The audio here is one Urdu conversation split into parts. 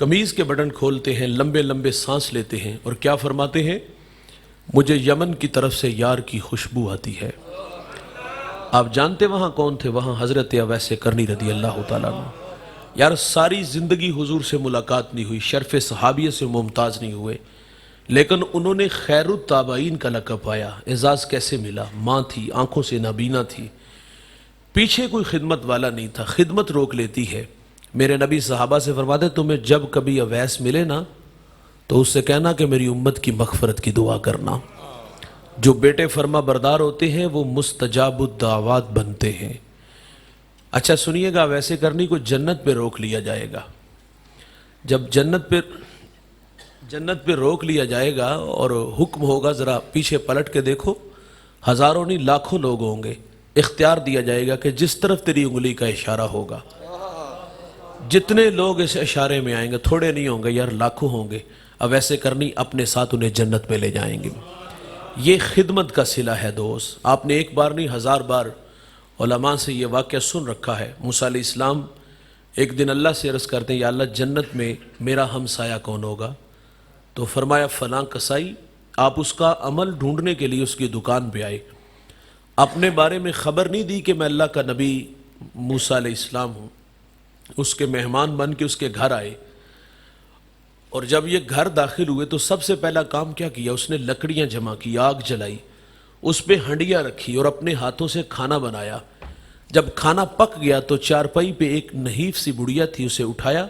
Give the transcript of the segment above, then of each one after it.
قمیض کے بٹن کھولتے ہیں، لمبے لمبے سانس لیتے ہیں اور کیا فرماتے ہیں؟ مجھے یمن کی طرف سے یار کی خوشبو آتی ہے۔ آپ جانتے وہاں کون تھے؟ وہاں حضرت اویس کرنی رضی اللہ تعالیٰ عنہ۔ یار ساری زندگی حضور سے ملاقات نہیں ہوئی، شرف صحابیہ سے ممتاز نہیں ہوئے، لیکن انہوں نے خیر التابعین کا لقب پایا۔ اعزاز کیسے ملا؟ ماں تھی، آنکھوں سے نابینا تھی، پیچھے کوئی خدمت والا نہیں تھا، خدمت روک لیتی ہے۔ میرے نبی صحابہ سے فرماتے تمہیں جب کبھی اویس ملے نا تو اس سے کہنا کہ میری امت کی مغفرت کی دعا کرنا۔ جو بیٹے فرما بردار ہوتے ہیں وہ مستجاب الدعوات بنتے ہیں۔ اچھا سنیے گا، ویسے کرنی کو جنت پہ روک لیا جائے گا۔ جب جنت پہ روک لیا جائے گا اور حکم ہوگا ذرا پیچھے پلٹ کے دیکھو، ہزاروں نہیں لاکھوں لوگ ہوں گے، اختیار دیا جائے گا کہ جس طرف تیری انگلی کا اشارہ ہوگا، جتنے لوگ اس اشارے میں آئیں گے، تھوڑے نہیں ہوں گے یار، لاکھوں ہوں گے، اب ایسے کرنی اپنے ساتھ انہیں جنت میں لے جائیں گے۔ یہ خدمت کا صلہ ہے دوست۔ آپ نے ایک بار نہیں 1000 بار علماء سے یہ واقعہ سن رکھا ہے۔ موسیٰ علیہ السلام ایک دن اللہ سے عرض کرتے ہیں یا اللہ جنت میں میرا ہمسایہ کون ہوگا؟ تو فرمایا فلاں کسائی۔ آپ اس کا عمل ڈھونڈنے کے لیے اس کی دکان پہ آئے، اپنے بارے میں خبر نہیں دی کہ میں اللہ کا نبی موسیٰ علیہ السلام ہوں، اس کے مہمان بن کے اس کے گھر آئے، اور جب یہ گھر داخل ہوئے تو سب سے پہلا کام کیا کیا؟ اس نے لکڑیاں جمع کی، آگ جلائی، اس پہ ہنڈیاں رکھی اور اپنے ہاتھوں سے کھانا بنایا۔ جب کھانا پک گیا تو چارپائی پہ ایک نحیف سی بڑیا تھی، اسے اٹھایا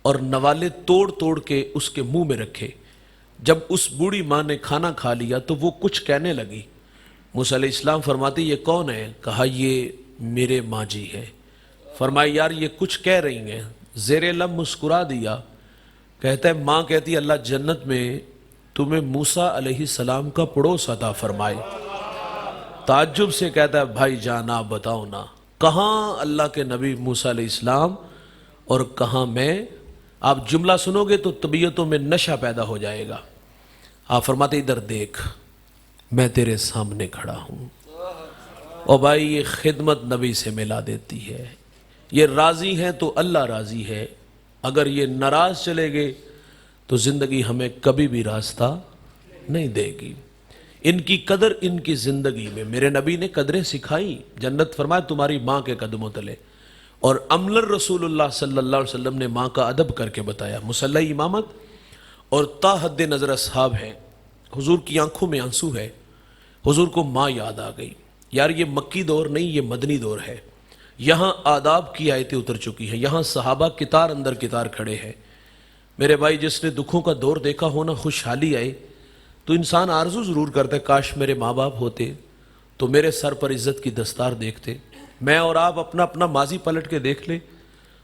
اور نوالے توڑ توڑ کے اس کے منہ میں رکھے۔ جب اس بوڑھی ماں نے کھانا کھا لیا تو وہ کچھ کہنے لگی۔ موسیٰ علیہ السلام فرماتے یہ کون ہے؟ کہا یہ میرے ماں جی ہے۔ فرمایا یار یہ کچھ کہہ رہی ہیں، زیر لب مسکرا دیا۔ کہتا ہے ماں کہتی اللہ جنت میں تمہیں موسیٰ علیہ السلام کا پڑوس عطا فرمائے۔ تعجب سے کہتا ہے بھائی جان آپ بتاؤ نا، کہاں اللہ کے نبی موسیٰ علیہ السلام اور کہاں میں؟ آپ جملہ سنو گے تو طبیعتوں میں نشہ پیدا ہو جائے گا۔ آپ فرماتے ادھر دیکھ میں تیرے سامنے کھڑا ہوں۔ اور بھائی یہ خدمت نبی سے ملا دیتی ہے۔ یہ راضی ہیں تو اللہ راضی ہے، اگر یہ ناراض چلے گئے تو زندگی ہمیں کبھی بھی راستہ نہیں دے گی۔ ان کی قدر ان کی زندگی میں میرے نبی نے قدریں سکھائی۔ جنت فرمایا تمہاری ماں کے قدموں تلے، اور عمل رسول اللہ صلی اللہ علیہ وسلم نے ماں کا ادب کر کے بتایا۔ مصلی امامت اور تا حد نظر اصحاب ہیں، حضور کی آنکھوں میں آنسو ہے، حضور کو ماں یاد آ گئی۔ یار یہ مکی دور نہیں، یہ مدنی دور ہے۔ یہاں آداب کی آیتیں اتر چکی ہیں، یہاں صحابہ کتار اندر کتار کھڑے ہیں۔ میرے بھائی جس نے دکھوں کا دور دیکھا ہونا، خوشحالی آئے تو انسان آرزو ضرور کرتا ہے کاش میرے ماں باپ ہوتے تو میرے سر پر عزت کی دستار دیکھتے۔ میں اور آپ اپنا اپنا ماضی پلٹ کے دیکھ لیں،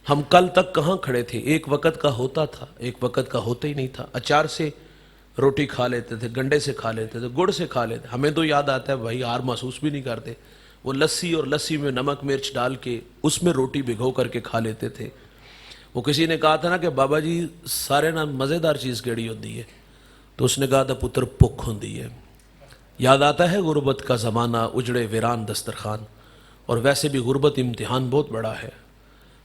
ہم کل تک کہاں کھڑے تھے؟ ایک وقت کا ہوتا تھا، ایک وقت کا ہوتا ہی نہیں تھا۔ اچار سے روٹی کھا لیتے تھے، گنڈے سے کھا لیتے تھے، گڑ سے کھا لیتے۔ ہمیں تو یاد آتا ہے بھائی ہار محسوس بھی نہیں کرتے، وہ لسی اور لسی میں نمک مرچ ڈال کے اس میں روٹی بھگو کر کے کھا لیتے تھے۔ وہ کسی نے کہا تھا نا کہ بابا جی سارے نا مزیدار چیز کیڑی ہوتی ہے؟ تو اس نے کہا تھا پتر بھوک ہوندی ہے۔ یاد آتا ہے غربت کا زمانہ، اجڑے ویران دسترخوان، اور ویسے بھی غربت امتحان بہت بڑا ہے۔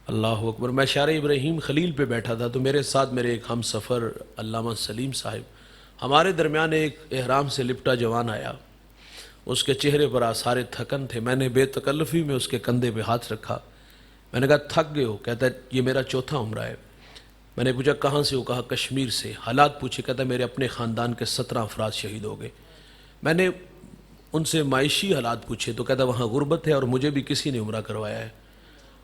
اللہ اکبر۔ میں شار ابراہیم خلیل پہ بیٹھا تھا تو میرے ساتھ میرے ایک ہم سفر علامہ سلیم صاحب، ہمارے درمیان ایک احرام سے لپٹا جوان آیا، اس کے چہرے پر آثار تھکن تھے۔ میں نے بے تکلفی میں اس کے کندھے پہ ہاتھ رکھا، میں نے کہا تھک گئے ہو؟ کہتا ہے یہ میرا چوتھا عمرہ ہے۔ میں نے پوچھا کہاں سے ہو؟ کہا کشمیر سے۔ حالات پوچھے، کہتا ہے میرے اپنے خاندان کے 17 افراد شہید ہو گئے۔ میں نے ان سے معاشی حالات پوچھے تو کہتا ہے وہاں غربت ہے اور مجھے بھی کسی نے عمرہ کروایا ہے۔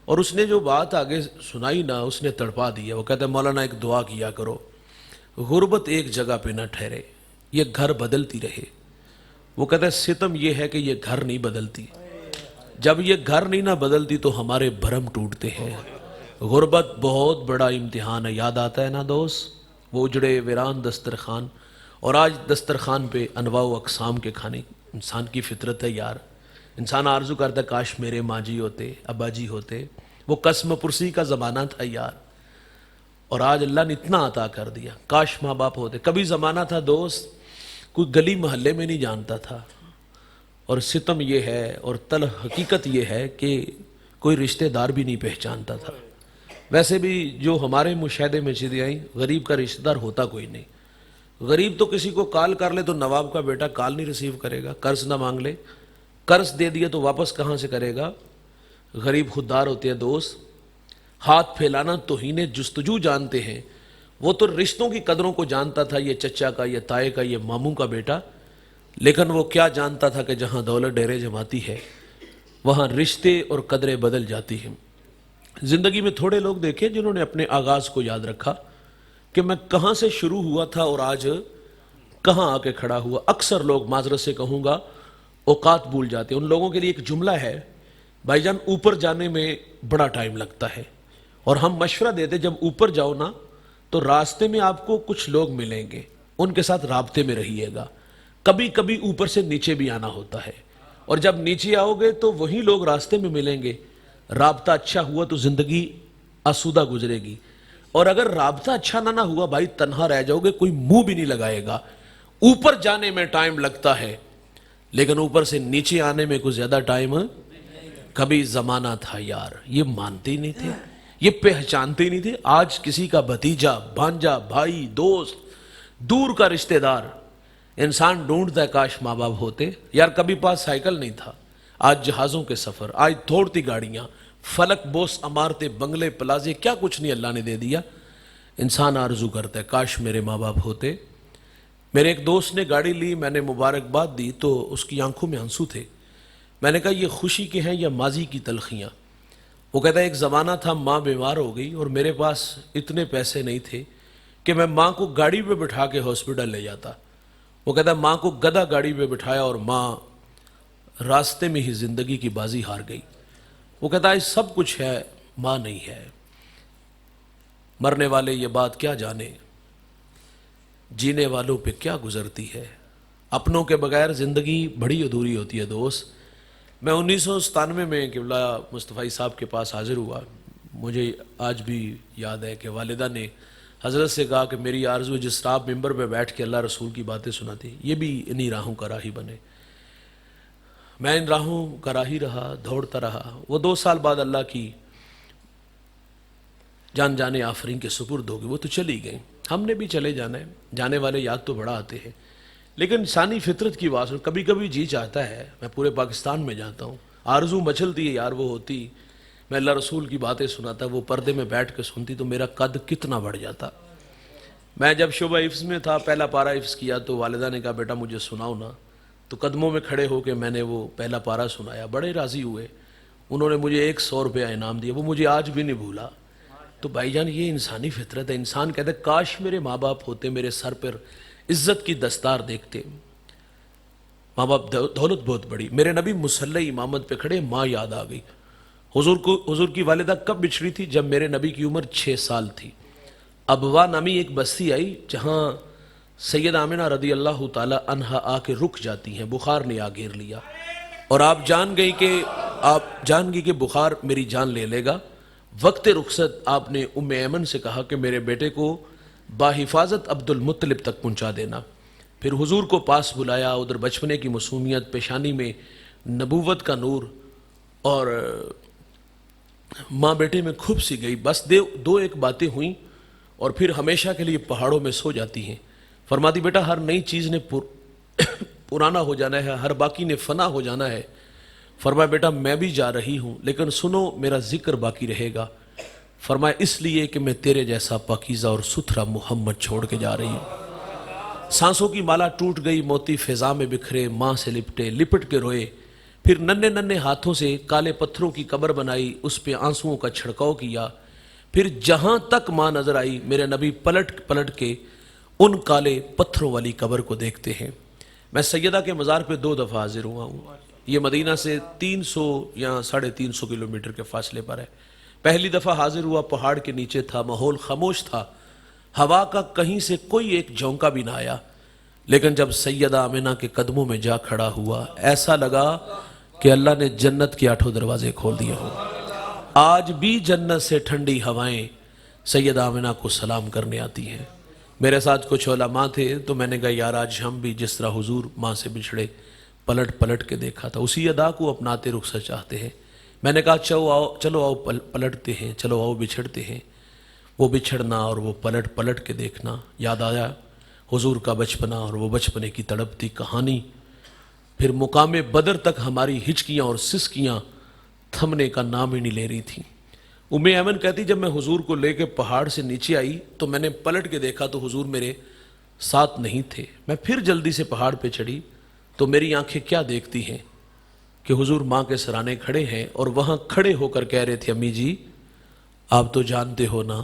اور اس نے جو بات آگے سنائی نا اس نے تڑپا دیا۔ وہ کہتا ہے مولانا ایک دعا کیا کرو، غربت ایک جگہ پہ نہ ٹھہرے، یہ گھر بدلتی رہے۔ وہ کہتا ہے ستم یہ ہے کہ یہ گھر نہیں بدلتی، جب یہ گھر نہیں نہ بدلتی تو ہمارے بھرم ٹوٹتے ہیں۔ غربت بہت بڑا امتحان ہے، یاد آتا ہے نا دوست، وہ اجڑے ویران دسترخوان، اور آج دسترخوان پہ انواع و اقسام کے کھانے۔ انسان کی فطرت ہے یار، انسان آرزو کرتا ہے کاش میرے ماں جی ہوتے، ابا جی ہوتے۔ وہ قسم پرسی کا زمانہ تھا یار، اور آج اللہ نے اتنا عطا کر دیا، کاش ماں باپ ہوتے۔ کبھی زمانہ تھا دوست کوئی گلی محلے میں نہیں جانتا تھا، اور ستم یہ ہے اور تلخ حقیقت یہ ہے کہ کوئی رشتہ دار بھی نہیں پہچانتا تھا۔ ویسے بھی جو ہمارے مشاہدے میں چیزیں آئیں، غریب کا رشتہ دار ہوتا کوئی نہیں. غریب تو کسی کو کال کر لے تو نواب کا بیٹا کال نہیں ریسیو کرے گا، قرض نہ مانگ لے، قرض دے دیا تو واپس کہاں سے کرے گا. غریب خوددار ہوتے ہیں دوست، ہاتھ پھیلانا توہین جستجو جانتے ہیں. وہ تو رشتوں کی قدروں کو جانتا تھا، یہ چچا کا، یہ تائے کا، یہ ماموں کا بیٹا، لیکن وہ کیا جانتا تھا کہ جہاں دولت ڈیرے جماتی ہے وہاں رشتے اور قدریں بدل جاتی ہیں. زندگی میں تھوڑے لوگ دیکھیں جنہوں نے اپنے آغاز کو یاد رکھا کہ میں کہاں سے شروع ہوا تھا اور آج کہاں آ کے کھڑا ہوا. اکثر لوگ معذرت سے کہوں گا اوقات بھول جاتے ہیں. ان لوگوں کے لیے ایک جملہ ہے، بھائی جان اوپر جانے میں بڑا ٹائم لگتا ہے، اور ہم مشورہ دیتے جب اوپر جاؤ نا تو راستے میں آپ کو کچھ لوگ ملیں گے، ان کے ساتھ رابطے میں رہیے گا. کبھی کبھی اوپر سے نیچے بھی آنا ہوتا ہے، اور جب نیچے آؤ گے تو وہی لوگ راستے میں ملیں گے. رابطہ اچھا ہوا تو زندگی آسودہ گزرے گی، اور اگر رابطہ اچھا نہ ہوا بھائی تنہا رہ جاؤ گے، کوئی منہ بھی نہیں لگائے گا. اوپر جانے میں ٹائم لگتا ہے لیکن اوپر سے نیچے آنے میں کچھ زیادہ ٹائم. کبھی زمانہ تھا یار یہ مانتے ہی نہیں تھے، یہ پہچانتے ہی نہیں تھے. آج کسی کا بھتیجا، بھانجا، بھائی، دوست، دور کا رشتہ دار انسان ڈھونڈتا ہے کاش ماں باپ ہوتے. یار کبھی پاس سائیکل نہیں تھا، آج جہازوں کے سفر، آج دوڑتی گاڑیاں، فلک بوس عمارتیں، بنگلے، پلازے، کیا کچھ نہیں اللہ نے دے دیا. انسان آرزو کرتا ہے کاش میرے ماں باپ ہوتے. میرے ایک دوست نے گاڑی لی، میں نے مبارکباد دی تو اس کی آنکھوں میں آنسو تھے. میں نے کہا یہ خوشی کے ہیں یا ماضی کی تلخیاں؟ وہ کہتا ہے ایک زمانہ تھا ماں بیمار ہو گئی اور میرے پاس اتنے پیسے نہیں تھے کہ میں ماں کو گاڑی پہ بٹھا کے ہاسپٹل لے جاتا. وہ کہتا ہے ماں کو گدھا گاڑی پہ بٹھایا اور ماں راستے میں ہی زندگی کی بازی ہار گئی. وہ کہتا ہے سب کچھ ہے، ماں نہیں ہے. مرنے والے یہ بات کیا جانے، جینے والوں پہ کیا گزرتی ہے. اپنوں کے بغیر زندگی بڑی ادھوری ہوتی ہے دوست. میں 1997 میں قبلہ مصطفی صاحب کے پاس حاضر ہوا. مجھے آج بھی یاد ہے کہ والدہ نے حضرت سے کہا کہ میری آرزو ہے جس طرح ممبر پہ بیٹھ کے اللہ رسول کی باتیں سناتی یہ بھی انہی راہوں کا راہی بنے. میں ان راہوں کا راہی رہا، دوڑتا رہا. وہ 2 سال بعد اللہ کی جان جانے آفرین کے سپرد ہو گئی، وہ تو چلی گئیں. ہم نے بھی چلے جانا ہے، جانے والے یاد تو بڑا آتے ہیں، لیکن انسانی فطرت کی بات کبھی کبھی جی چاہتا ہے میں پورے پاکستان میں جاتا ہوں. آرزو مچلتی ہے یار وہ ہوتی، میں اللہ رسول کی باتیں سناتا، وہ پردے میں بیٹھ کے سنتی تو میرا قد کتنا بڑھ جاتا. میں جب شعبہ حفظ میں تھا پہلا پارہ حفظ کیا تو والدہ نے کہا بیٹا مجھے سناؤ نا، تو قدموں میں کھڑے ہو کے میں نے وہ پہلا پارہ سنایا. بڑے راضی ہوئے، انہوں نے مجھے 100 روپیہ انعام دیا، وہ مجھے آج بھی نہیں بھولا. تو بھائی جان یہ انسانی فطرت ہے. انسان کہتا ہے کاش میرے ماں باپ ہوتے، میرے سر پر عزت کی دستار دیکھتے. ماں باپ دولت بہت بڑی. میرے نبی مصلی امامت پہ کھڑے، ماں یاد آ گئی. حضور کی والدہ کب بچھڑی تھی؟ جب میرے نبی کی عمر 6 سال تھی. ابوا نامی ایک بستی آئی جہاں سید آمنہ رضی اللہ تعالی عنہا آ کے رک جاتی ہیں. بخار نے آ گھیر لیا اور آپ جان گئی کہ بخار میری جان لے لے گا. وقت رخصت آپ نے ام ایمن سے کہا کہ میرے بیٹے کو باحفاظت عبد المطلب تک پہنچا دینا. پھر حضور کو پاس بلایا. ادھر بچپنے کی معصومیت، پیشانی میں نبوت کا نور، اور ماں بیٹے میں کھپ سی گئی. بس 2-1 باتیں ہوئیں اور پھر ہمیشہ کے لیے پہاڑوں میں سو جاتی ہیں. فرماتی بیٹا ہر نئی چیز نے پرانا ہو جانا ہے، ہر باقی نے فنا ہو جانا ہے. فرمایا بیٹا میں بھی جا رہی ہوں لیکن سنو میرا ذکر باقی رہے گا. فرمایا اس لیے کہ میں تیرے جیسا پاکیزہ اور ستھرا محمد چھوڑ کے جا رہی ہوں. سانسوں کی مالا ٹوٹ گئی، موتی فضا میں بکھرے، ماں سے لپٹے، لپٹ کے روئے. پھر ننھے ننھے ہاتھوں سے کالے پتھروں کی قبر بنائی، اس پہ آنسوؤں کا چھڑکاؤ کیا. پھر جہاں تک ماں نظر آئی میرے نبی پلٹ کے ان کالے پتھروں والی قبر کو دیکھتے ہیں. میں سیدہ کے مزار پہ 2 دفعہ حاضر ہوا ہوں. یہ مدینہ سے 300 یا 350 کلومیٹر کے فاصلے پر ہے. پہلی دفعہ حاضر ہوا پہاڑ کے نیچے تھا، ماحول خاموش تھا، ہوا کا کہیں سے کوئی ایک جھونکا بھی نہ آیا. لیکن جب سیدہ آمنہ کے قدموں میں جا کھڑا ہوا ایسا لگا کہ اللہ نے جنت کے 8 دروازے کھول دیے ہوں. آج بھی جنت سے ٹھنڈی ہوائیں سیدہ آمنہ کو سلام کرنے آتی ہیں. میرے ساتھ کچھ علماء تھے تو میں نے کہا یار آج ہم بھی جس طرح حضور ماں سے بچھڑے پلٹ کے دیکھا تھا اسی ادا کو اپناتے رخصت چاہتے ہیں. میں نے کہا چلو آؤ پلٹتے ہیں، چلو آؤ بچھڑتے ہیں۔ وہ بچھڑنا اور وہ پلٹ کے دیکھنا، یاد آیا حضور کا بچپنا اور وہ بچپنے کی تڑپتی کہانی۔ پھر مقام بدر تک ہماری ہچکیاں اور سسکیاں تھمنے کا نام ہی نہیں لے رہی تھیں۔ ایمن کہتی جب میں حضور کو لے کے پہاڑ سے نیچے آئی تو میں نے پلٹ کے دیکھا تو حضور میرے ساتھ نہیں تھے۔ میں پھر جلدی سے پہاڑ پہ چڑھی تو میری آنکھیں کیا دیکھتی ہیں کہ حضور ماں کے سرانے کھڑے ہیں اور وہاں کھڑے ہو کر کہہ رہے تھے امی جی آپ تو جانتے ہو نا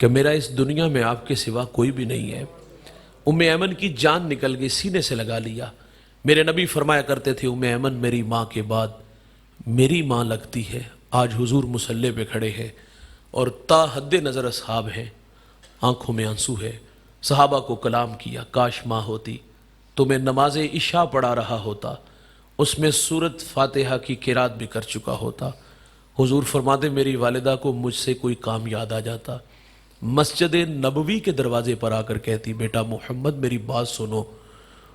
کہ میرا اس دنیا میں آپ کے سوا کوئی بھی نہیں ہے۔ ایمن کی جان نکل گئی، سینے سے لگا لیا۔ میرے نبی فرمایا کرتے تھے ایمن میری ماں کے بعد میری ماں لگتی ہے۔ آج حضور مصلی پہ کھڑے ہیں اور تا حد نظر اصحاب ہیں، آنکھوں میں آنسو ہے۔ صحابہ کو کلام کیا، کاش ماں ہوتی تو میں نماز عشاء پڑھا رہا ہوتا، اس میں سورت فاتحہ کی قرات بھی کر چکا ہوتا۔ حضور فرماتے میری والدہ کو مجھ سے کوئی کام یاد آ جاتا، مسجد نبوی کے دروازے پر آ کر کہتی بیٹا محمد میری بات سنو۔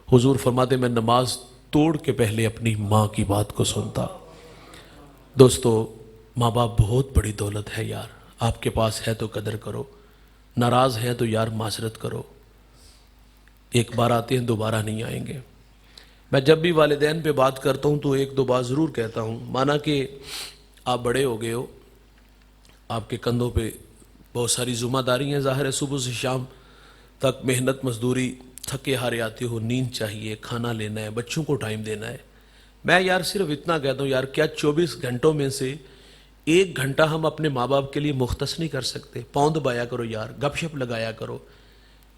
حضور فرماتے میں نماز توڑ کے پہلے اپنی ماں کی بات کو سنتا۔ دوستو ماں باپ بہت بڑی دولت ہے یار، آپ کے پاس ہے تو قدر کرو، ناراض ہیں تو یار معذرت کرو، ایک بار آتے ہیں دوبارہ نہیں آئیں گے۔ میں جب بھی والدین پہ بات کرتا ہوں تو ایک دو بات ضرور کہتا ہوں، مانا کہ آپ بڑے ہو گئے ہو، آپ کے کندھوں پہ بہت ساری ذمہ داری ہیں، ظاہر ہے صبح سے شام تک محنت مزدوری، تھکے ہارے آتے ہو، نیند چاہیے، کھانا لینا ہے، بچوں کو ٹائم دینا ہے۔ میں یار صرف اتنا کہتا ہوں یار کیا 24 گھنٹوں میں سے 1 گھنٹہ ہم اپنے ماں باپ کے لیے مختص نہیں کر سکتے؟ پوند بایا کرو یار، گپ شپ لگایا کرو،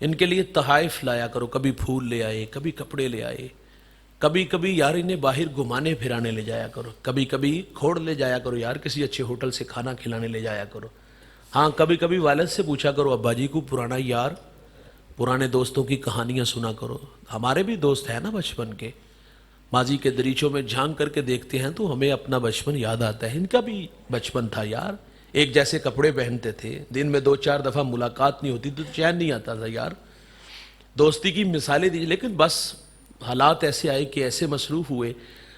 ان کے لیے تحائف لایا کرو، کبھی پھول لے آئے، کبھی کپڑے لے آئے، کبھی یار انہیں باہر گھمانے پھرانے لے جایا کرو، کبھی کھوڑ لے جایا کرو یار، کسی اچھے ہوٹل سے کھانا کھلانے لے جایا کرو۔ ہاں کبھی والد سے پوچھا کرو ابا جی کو پرانا یار، پرانے دوستوں کی کہانیاں سنا کرو۔ ہمارے بھی دوست ہیں نا بچپن کے، ماضی کے دریچوں میں جھانک کر کے دیکھتے ہیں تو ہمیں اپنا بچپن یاد آتا ہے، ان کا بھی بچپن تھا یار، ایک جیسے کپڑے پہنتے تھے، دن میں 2-4 دفعہ ملاقات نہیں ہوتی تو چین نہیں آتا تھا یار، دوستی کی مثالیں دی، لیکن بس حالات ایسے آئے کہ ایسے مصروف ہوئے،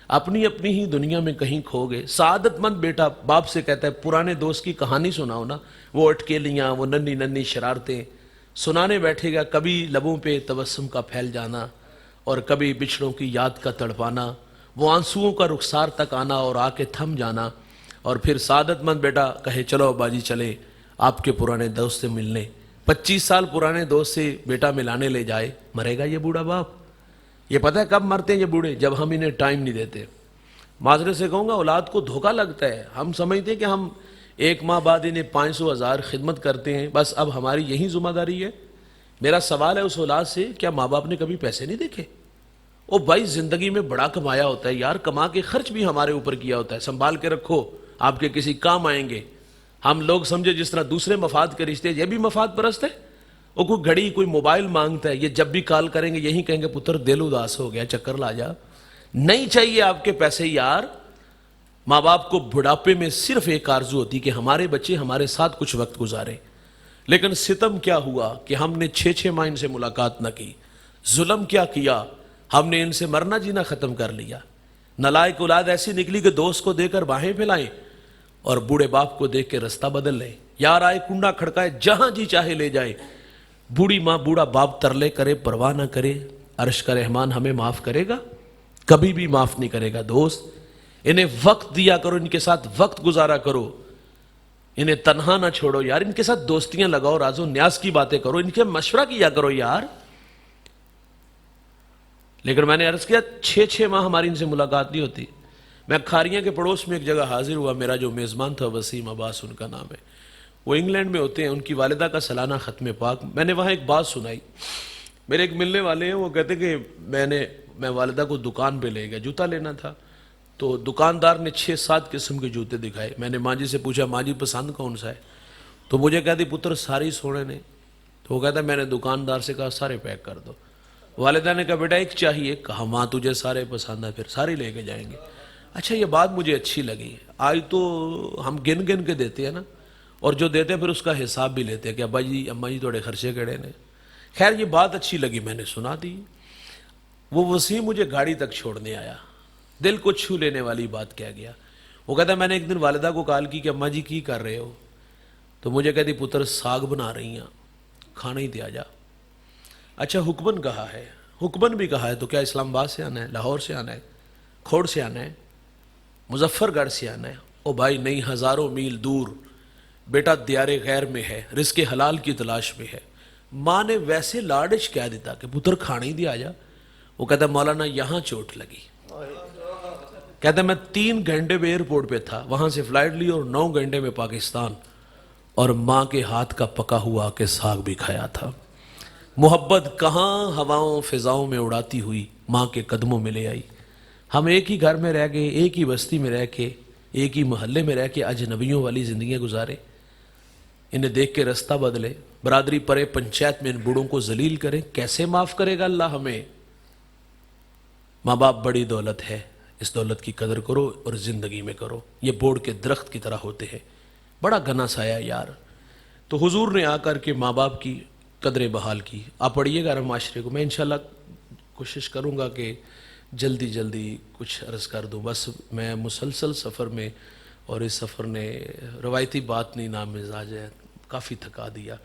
اپنی ہی دنیا میں کہیں کھو گئے۔ سعادت مند بیٹا باپ سے کہتا ہے پرانے دوست کی کہانی سناؤ نا، وہ اٹکیلیاں، وہ ننھی شرارتیں سنانے بیٹھے گا، کبھی لبوں پہ تبسم کا پھیل جانا اور کبھی بچھڑوں کی یاد کا تڑپانا، وہ آنسوؤں کا رخسار تک آنا اور آ کے تھم جانا، اور پھر سعادت مند بیٹا کہے چلو ابا جی چلے آپ کے پرانے دوست سے ملنے۔ 25 سال پرانے دوست سے بیٹا ملانے لے جائے، مرے گا یہ بوڑھا باپ؟ یہ پتہ ہے کب مرتے ہیں یہ بوڑھے؟ جب ہم انہیں ٹائم نہیں دیتے۔ معذرت سے کہوں گا اولاد کو دھوکہ لگتا ہے، ہم سمجھتے ہیں کہ ہم 1 ماہ بعد انہیں 500,000 خدمت کرتے ہیں، بس اب ہماری یہی ذمہ داری ہے۔ میرا سوال ہے اس اولاد سے، کیا ماں باپ نے کبھی پیسے نہیں دیکھے؟ او بھائی زندگی میں بڑا کمایا ہوتا ہے یار، کما کے خرچ بھی ہمارے اوپر کیا ہوتا ہے، سنبھال کے رکھو، آپ کے کسی کام آئیں گے۔ ہم لوگ سمجھے جس طرح دوسرے مفاد کے رشتے، یہ بھی مفاد پرست ہے۔ وہ کوئی گھڑی کوئی موبائل مانگتا ہے، یہ جب بھی کال کریں گے یہی کہیں گے پتر دل اداس ہو گیا چکر لا جا۔ نہیں چاہیے آپ کے پیسے یار۔ ماں باپ کو بڑھاپے میں صرف ایک آرزو ہوتی کہ ہمارے بچے ہمارے ساتھ کچھ وقت گزاریں، لیکن ستم کیا ہوا کہ ہم نے 6 ماہ ان سے ملاقات نہ کی، ظلم کیا کیا ہم نے ان سے مرنا جینا ختم کر لیا۔ نالائق اولاد ایسی نکلی کہ دوست کو دے کر باہیں پھیلائیں اور بوڑھے باپ کو دیکھ کے رستہ بدل لیں، یار آئے کنڈا کھڑکائے جہاں جی چاہے لے جائے۔ بوڑھی ماں بوڑھا باپ ترلے کرے پرواہ نہ کرے، عرش کا رحمان ہمیں معاف کرے گا؟ کبھی بھی معاف نہیں کرے گا۔ دوست انہیں وقت دیا کرو، ان کے ساتھ وقت گزارا کرو، انہیں تنہا نہ چھوڑو یار، ان کے ساتھ دوستیاں لگاؤ، راز و نیاز کی باتیں کرو، ان کے مشورہ کیا کرو یار۔ لیکن میں نے عرض کیا 6 ماہ ہماری ان سے ملاقات نہیں ہوتی۔ میں کھاریاں کے پڑوس میں ایک جگہ حاضر ہوا، میرا جو میزبان تھا وسیم عباس ان کا نام ہے، وہ انگلینڈ میں ہوتے ہیں، ان کی والدہ کا سالانہ ختم پاک۔ میں نے وہاں ایک بات سنائی، میرے ایک ملنے والے ہیں، وہ کہتے کہ میں والدہ کو دکان پہ لے گیا، جوتا لینا تھا، تو دکاندار نے 6-7 قسم کے جوتے دکھائے۔ میں نے ماں جی سے پوچھا ماں جی پسند کون سا ہے؟ تو مجھے کہتی پتر سارے سونے نے۔ تو وہ کہتا ہے میں نے دکاندار سے کہا سارے پیک کر دو۔ والدہ نے کہا بیٹا ایک چاہیے، کہا ماں تجھے سارے پسند ہے، پھر سارے لے کے جائیں گے۔ اچھا یہ بات مجھے اچھی لگی، آج تو ہم گن کے دیتے ہیں نا، اور جو دیتے ہیں پھر اس کا حساب بھی لیتے ہیں کہ ابا جی اماں جی تھوڑے خرچے کڑے نے۔ خیر یہ بات اچھی لگی، میں نے سنا دی۔ وہ وسیم مجھے گاڑی تک چھوڑنے آیا، دل کو چھو لینے والی بات کہہ گیا۔ وہ کہتا ہے میں نے ایک دن والدہ کو کال کی کہ اماں جی کی کر رہے ہو؟ تو مجھے کہتی پتر ساگ بنا رہی ہیں، کھانا ہی دیا جا۔ اچھا حکمن کہا ہے، حکمن بھی کہا ہے تو کیا اسلام آباد سے آنا ہے، لاہور سے آنا ہے، کھوڑ سے آنا ہے، مظفر گڑھ سے آنا ہے؟ او بھائی نہیں، ہزاروں میل دور بیٹا دیار غیر میں ہے، رزق حلال کی تلاش میں ہے۔ ماں نے ویسے لاڈش کہہ دیتا کہ پتر کھانا ہی دیا جا۔ وہ کہتا ہے مولانا یہاں چوٹ لگی۔ کہتا ہے میں 3 گھنٹے میں ایئرپورٹ پہ تھا، وہاں سے فلائٹ لی اور 9 گھنٹے میں پاکستان، اور ماں کے ہاتھ کا پکا ہوا کہ ساگ بھی کھایا تھا۔ محبت کہاں ہواؤں فضاؤں میں اڑاتی ہوئی ماں کے قدموں میں لے آئی۔ ہم ایک ہی گھر میں رہ گئے، ایک ہی بستی میں رہ کے، ایک ہی محلے میں رہ کے اجنبیوں والی زندگیاں گزارے، انہیں دیکھ کے رستہ بدلے، برادری پرے پنچایت میں ان بوڑھوں کو ذلیل کریں۔ کیسے معاف کرے گا اللہ ہمیں؟ ماں باپ بڑی دولت ہے، اس دولت کی قدر کرو اور زندگی میں کرو۔ یہ بوڑ کے درخت کی طرح ہوتے ہیں، بڑا گنا سایہ یار۔ تو حضور نے آ کر کے ماں باپ کی قدریں بحال کی۔ آپ پڑھیے گا معاشرے کو، میں انشاءاللہ کوشش کروں گا کہ جلدی جلدی کچھ عرض کر دوں۔ بس میں مسلسل سفر میں، اور اس سفر نے روایتی بات نہیں، نام مزاج ہے، کافی تھکا دیا۔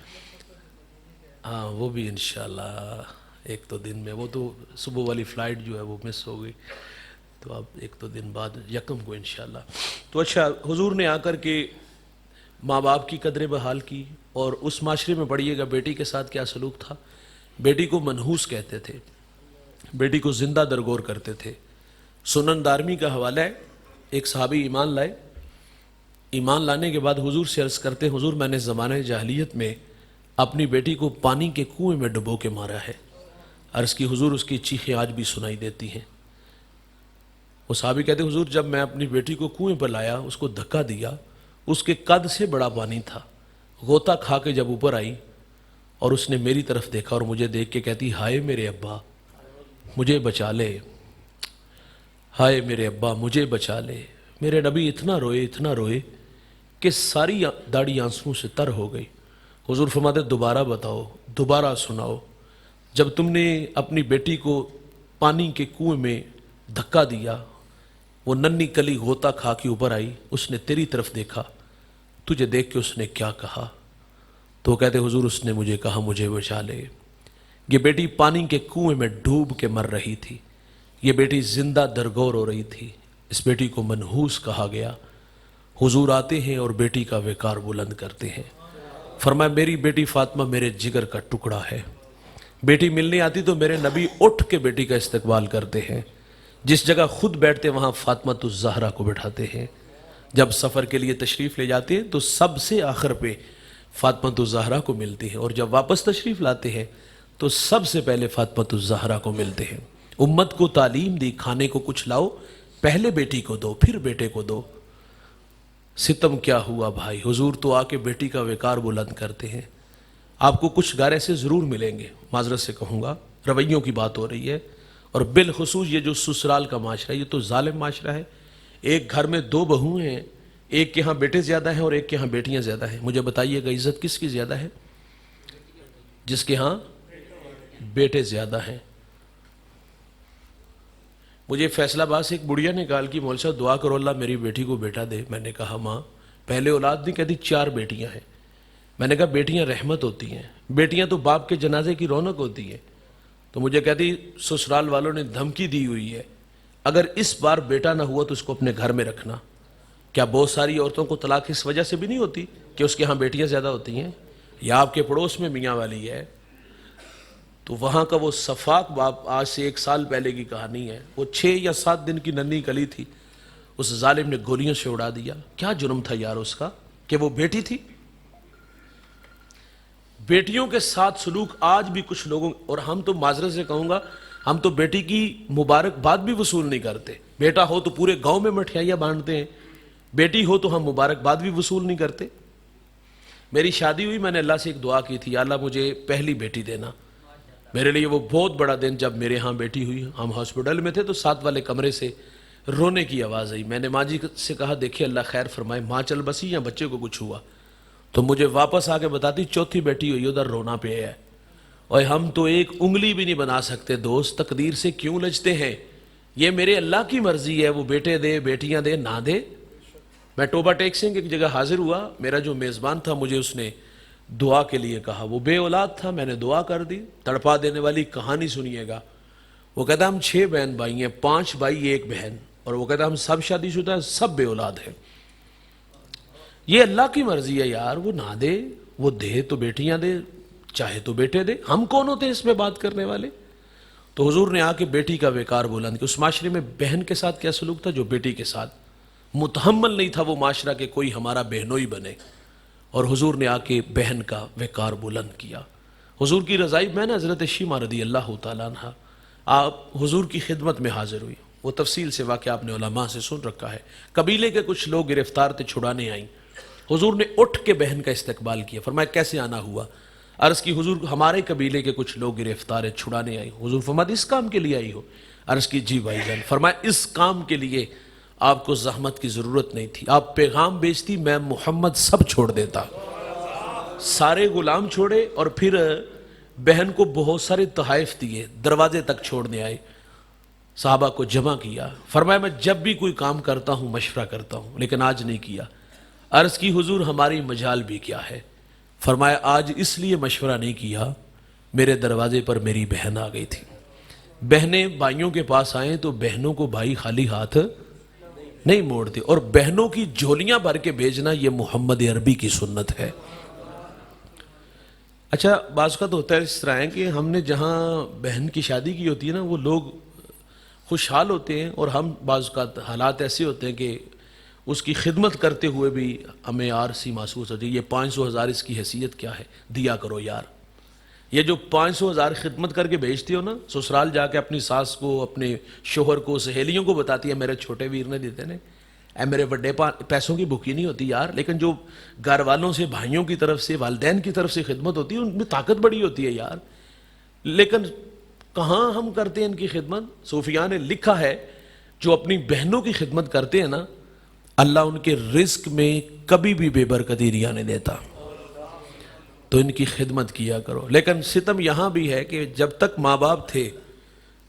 ہاں وہ بھی انشاءاللہ ایک دو دن میں، وہ تو صبح والی فلائٹ جو ہے وہ مس ہو گئی، تو اب ایک دو دن بعد یکم کو انشاءاللہ۔ تو اچھا حضور نے آ کر کے ماں باپ کی قدریں بحال کی، اور اس معاشرے میں پڑھیے گا بیٹی کے ساتھ کیا سلوک تھا۔ بیٹی کو منحوس کہتے تھے، بیٹی کو زندہ درگور کرتے تھے۔ سنن دارمی کا حوالہ ہے، ایک صحابی ایمان لائے، ایمان لانے کے بعد حضور سے عرض کرتے حضور میں نے زمانہ جاہلیت میں اپنی بیٹی کو پانی کے کنویں میں ڈبو کے مارا ہے۔ عرض کی حضور اس کی چیخیں آج بھی سنائی دیتی ہیں۔ وہ صحابی کہتے حضور جب میں اپنی بیٹی کو کنویں پر لایا، اس کو دھکا دیا، اس کے قد سے بڑا پانی تھا، غوطہ کھا کے جب اوپر آئی اور اس نے میری طرف دیکھا اور مجھے دیکھ کے کہتی ہائے میرے ابا مجھے بچا لے، ہائے میرے ابا مجھے بچا لے۔ میرے نبی اتنا روئے کہ ساری داڑھی آنسوں سے تر ہو گئی۔ حضور فرماتے دوبارہ بتاؤ، دوبارہ سناؤ، جب تم نے اپنی بیٹی کو پانی کے کنویں میں دھکا دیا، وہ ننھی کلی غوطہ کھا کے اوپر آئی، اس نے تیری طرف دیکھا، تجھے دیکھ کے اس نے کیا کہا؟ تو وہ کہتے حضور اس نے مجھے کہا مجھے بچا لے۔ یہ بیٹی پانی کے کنویں میں ڈوب کے مر رہی تھی، یہ بیٹی زندہ درگور ہو رہی تھی، اس بیٹی کو منحوس کہا گیا۔ حضور آتے ہیں اور بیٹی کا وقار بلند کرتے ہیں۔ فرمایا میری بیٹی فاطمہ میرے جگر کا ٹکڑا ہے۔ بیٹی ملنے آتی تو میرے نبی اٹھ کے بیٹی کا استقبال کرتے ہیں، جس جگہ خود بیٹھتے وہاں فاطمہ الزہرا کو بٹھاتے ہیں۔ جب سفر کے لیے تشریف لے جاتے ہیں تو سب سے آخر پہ فاطمہ الزہرا کو ملتے ہیں، اور جب واپس تشریف لاتے ہیں تو سب سے پہلے فاطمہ الزہرا کو ملتے ہیں۔ امت کو تعلیم دی کھانے کو کچھ لاؤ، پہلے بیٹی کو دو پھر بیٹے کو دو۔ ستم کیا ہوا بھائی، حضور تو آ کے بیٹی کا وقار بلند کرتے ہیں۔ آپ کو کچھ گھر ایسے ضرور ملیں گے، معذرت سے کہوں گا، رویوں کی بات ہو رہی ہے، اور بالخصوص یہ جو سسرال کا معاشرہ ہے یہ تو ظالم معاشرہ ہے۔ ایک گھر میں 2 بہویں ہیں، ایک کے ہاں بیٹے زیادہ ہیں اور ایک کے ہاں بیٹیاں زیادہ ہیں۔ مجھے بتائیے گا عزت کس کی زیادہ ہے؟ جس کے ہاں بیٹے زیادہ ہیں۔ مجھے فیصل آباد سے ایک بڑھیا نے کال کی مول صاحب دعا کرو اللہ میری بیٹی کو بیٹا دے۔ میں نے کہا ماں پہلے اولاد نہیں، کہتی 4 بیٹیاں ہیں۔ میں نے کہا بیٹیاں رحمت ہوتی ہیں، بیٹیاں تو باپ کے جنازے کی رونق ہوتی ہیں۔ تو مجھے کہتی سسرال والوں نے دھمکی دی ہوئی ہے اگر اس بار بیٹا نہ ہوا تو اس کو اپنے گھر میں رکھنا۔ کیا بہت ساری عورتوں کو طلاق اس وجہ سے بھی نہیں ہوتی کہ اس کے ہاں بیٹیاں زیادہ ہوتی ہیں؟ یا آپ کے پڑوس میں میاں والی ہے تو وہاں کا وہ صفاق باپ آج سے 1 سال پہلے کی کہانی ہے، وہ 6 یا 7 دن کی ننھی کلی تھی، اس ظالم نے گولیوں سے اڑا دیا۔ کیا جرم تھا یار اس کا کہ وہ بیٹی تھی؟ بیٹیوں کے ساتھ سلوک آج بھی کچھ لوگوں، اور ہم تو معذرت سے کہوں گا ہم تو بیٹی کی مبارکباد بھی وصول نہیں کرتے۔ بیٹا ہو تو پورے گاؤں میں مٹھائیاں بانٹتے ہیں، بیٹی ہو تو ہم مبارکباد بھی وصول نہیں کرتے۔ میری شادی ہوئی، میں نے اللہ سے ایک دعا کی تھی، یا اللہ مجھے پہلی بیٹی دینا۔ میرے لیے وہ بہت بڑا دن جب میرے ہاں بیٹی ہوئی۔ ہم ہاسپٹل میں تھے تو 7 والے کمرے سے رونے کی آواز آئی۔ میں نے ماں جی سے کہا دیکھیں اللہ خیر فرمائے، ماں چل بسی یا بچے کو کچھ ہوا؟ تو مجھے واپس آ کے بتاتی 4تھی بیٹی ہوئی ادھر رونا پہ ہے۔ اور ہم تو ایک انگلی بھی نہیں بنا سکتے دوست، تقدیر سے کیوں لجتے ہیں؟ یہ میرے اللہ کی مرضی ہے، وہ بیٹے دے بیٹیاں دے نہ دے، میں ٹوبہ ٹیکسنگ کی ایک جگہ حاضر ہوا، میرا جو میزبان تھا مجھے اس نے دعا کے لیے کہا، وہ بے اولاد تھا، میں نے دعا کر دی۔ تڑپا دینے والی کہانی سنیے گا۔ وہ کہتا ہم 6 بہن بھائی ہیں، 5 بھائی 1 بہن، اور وہ کہتا ہم سب شادی شدہ ہیں، سب بے اولاد ہیں۔ یہ اللہ کی مرضی ہے یار، وہ نہ دے، وہ دے تو بیٹیاں دے، چاہے تو بیٹے دے، ہم کون ہوتے ہیں اس میں بات کرنے والے؟ تو حضور نے آ کے بیٹی کا وقار بلند کیا۔ اس معاشرے میں بہن کے ساتھ کیا سلوک تھا؟ جو بیٹی کے ساتھ متحمل نہیں تھا وہ معاشرہ کہ کوئی ہمارا بہنوئی بنے، اور حضور نے آ کے بہن کا وقار بلند کیا۔ حضور کی رضائی میں نے حضرت شیمہ رضی اللہ تعالیٰ عنہ آپ حضور کی خدمت میں حاضر ہوئی، وہ تفصیل سے واقعہ آپ نے علماء سے سن رکھا ہے۔ قبیلے کے کچھ لوگ گرفتار تھے، چھڑانے آئیں، حضور نے اٹھ کے بہن کا استقبال کیا۔ فرمایا کیسے آنا ہوا؟ عرض کی حضور ہمارے قبیلے کے کچھ لوگ گرفتار ہیں، چھڑانے آئی۔ حضور فرمایا اس کام کے لیے آئی ہو؟ عرض کی جی بھائی جان۔ فرمایا اس کام کے لیے آپ کو زحمت کی ضرورت نہیں تھی، آپ پیغام بیچتی، میں محمد سب چھوڑ دیتا، سارے غلام چھوڑے، اور پھر بہن کو بہت سارے تحائف دیے، دروازے تک چھوڑنے آئے، صحابہ کو جمع کیا۔ فرمایا میں جب بھی کوئی کام کرتا ہوں مشورہ کرتا ہوں، لیکن آج نہیں کیا۔ عرض کی حضور ہماری مجال بھی کیا ہے؟ فرمایا آج اس لیے مشورہ نہیں کیا، میرے دروازے پر میری بہن آ گئی تھی۔ بہنیں بھائیوں کے پاس آئیں تو بہنوں کو بھائی خالی ہاتھ نہیں موڑتے، اور بہنوں کی جھولیاں بھر کے بھیجنا یہ محمد عربی کی سنت ہے۔ اچھا بعض کا تو ہوتا ہے اس طرح ہے کہ ہم نے جہاں بہن کی شادی کی ہوتی ہے نا، وہ لوگ خوشحال ہوتے ہیں، اور ہم بعض کا حالات ایسے ہوتے ہیں کہ اس کی خدمت کرتے ہوئے بھی ہمیں آرسی محسوس ہوتی ہے۔ یہ 500,000 اس کی حیثیت کیا ہے؟ دیا کرو یار۔ یہ جو 500,000 خدمت کر کے بھیجتی ہو نا، سسرال جا کے اپنی ساس کو، اپنے شوہر کو، سہیلیوں کو بتاتی ہے میرے چھوٹے ویر نے دیتے نے، اے میرے بڑے پیسوں کی بھوکی نہیں ہوتی یار، لیکن جو گھر والوں سے، بھائیوں کی طرف سے، والدین کی طرف سے خدمت ہوتی ہے ان میں طاقت بڑی ہوتی ہے یار۔ لیکن کہاں ہم کرتے ہیں ان کی خدمت؟ صوفیاء نے لکھا ہے جو اپنی بہنوں کی خدمت کرتے ہیں نا، اللہ ان کے رزق میں کبھی بھی بے برکتی نہیں آنے دیتا، تو ان کی خدمت کیا کرو۔ لیکن ستم یہاں بھی ہے کہ جب تک ماں باپ تھے